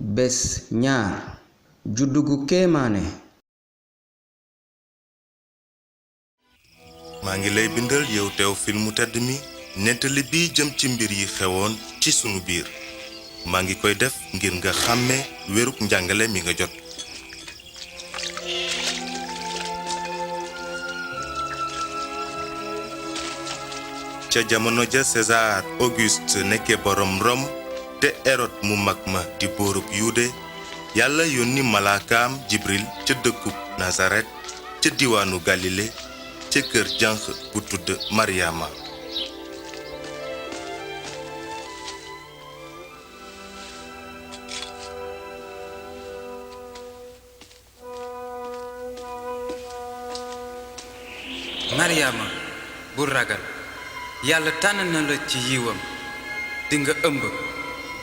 bés ñaar juddu gu kéemaane. maa ngi lay bindal yow Théophile mu tedd mi nettali bi jëm ci mbir yi xewoon ci sunu biir maa ngi koy def ngir nga xàmme wérug njàngale mi nga jot. ca jamono ja César Auguste nekke borom Rome te Hérode mu mag ma di boorub Yude yàlla yónni malaakaam Jibril ca dëkkub Nasaret ca diwaanu Galile ca kër janq bu tudd Mariama. Mariama bu ragal yàlla tànn na la ci yiwam dinga ëmb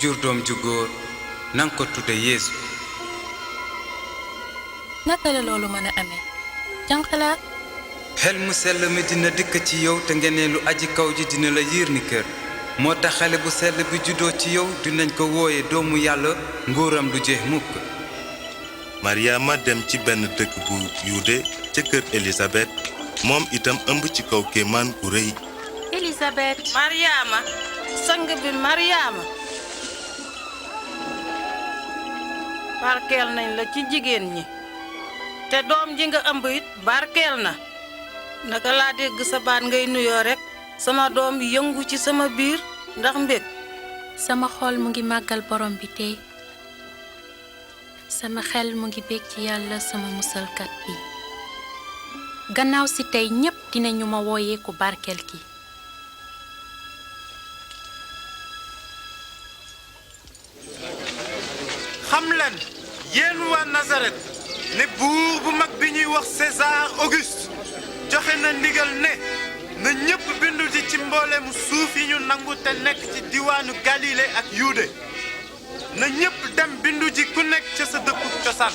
jur doom ju góor nanga ko tudde Yeesu. naka la loolu mën a amee jànq la. xel mu sell mi dina dikk ci yow te ngeneelu aji kaw ji dina la yiir ni kër moo tax xale bu sell bi juddoo ci yow dinañ ko wooye doomu yàlla nguuram du jeex mukk. Mariama dem ci benn dëkk bu Yude ca kër Elisabeth moom itam ëmb ci kaw kéemaan gu rëy. Elisabeth. Mariama sang bi Mariama barkeel nañ la ci jigéen ñi te doom ji nga ëmb it barkeel na naka laa dégg sa baat ngay nuyoo rekk sama doom yëngu ci sama biir ndax mbég. sama xol mu ngi màggal borom bi tey sama xel mu ngi bég ci yàlla sama musalkat bi gannaaw si tey ñépp dinañu ma wooyee ku barkeel ki. xam leen yéen waa Nasaret ne buur bu mag bi ñuy wax César Auguste joxe na ndigal ne na ñépp bindu ji ci mbooleemu suuf yi ñu nangu te nekk ci diwaanu Galile ak Yude na ñépp dem bindu ji ku nekk ca sa dëkku cosaan.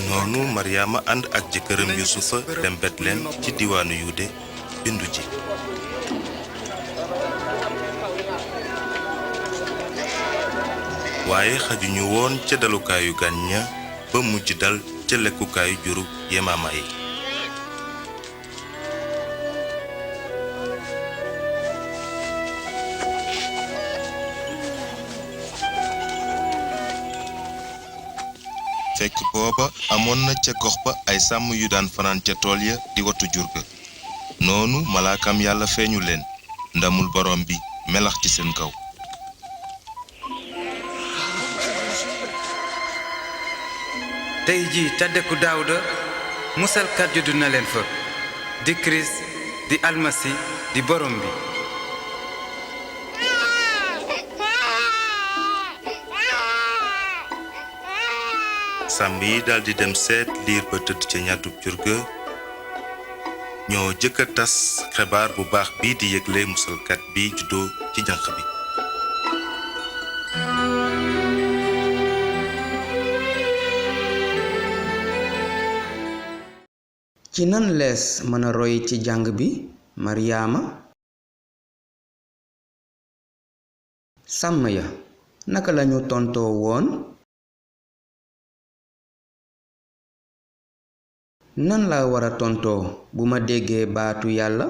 noonu Mariama ànd ak jëkkëram Yusufa dem Betlehem ci diwaanu Yude bindu ji. waaye xajuñu woon ca dalukaayu gan ña ba mujj dal ca lekkukaayu juru yemaama yi. fekk booba amoon na ca gox ba ay sàmm yu daan fanaan ca tool ya di watu jur ga noonu malaakam yàlla feeñu leen ndamul borom bi melax ci seen kaw. tey jii ca dëkku Daawuda musalkat juddu na leen fa di Kirist di almasi di borom bi. sàmm yi daldi dem seet liir ba tëdd ca ñàddub jur ga ñoo jëkk a tas xibaar bu baax bii di yëgle musalkat bi juddoo ci janq bi. ci nan lees mën a roy ci jàng bi Mariama. sàmm ya naka lañu tontoo woon. nan la war a tontoo bu ma déggee baatu yàlla.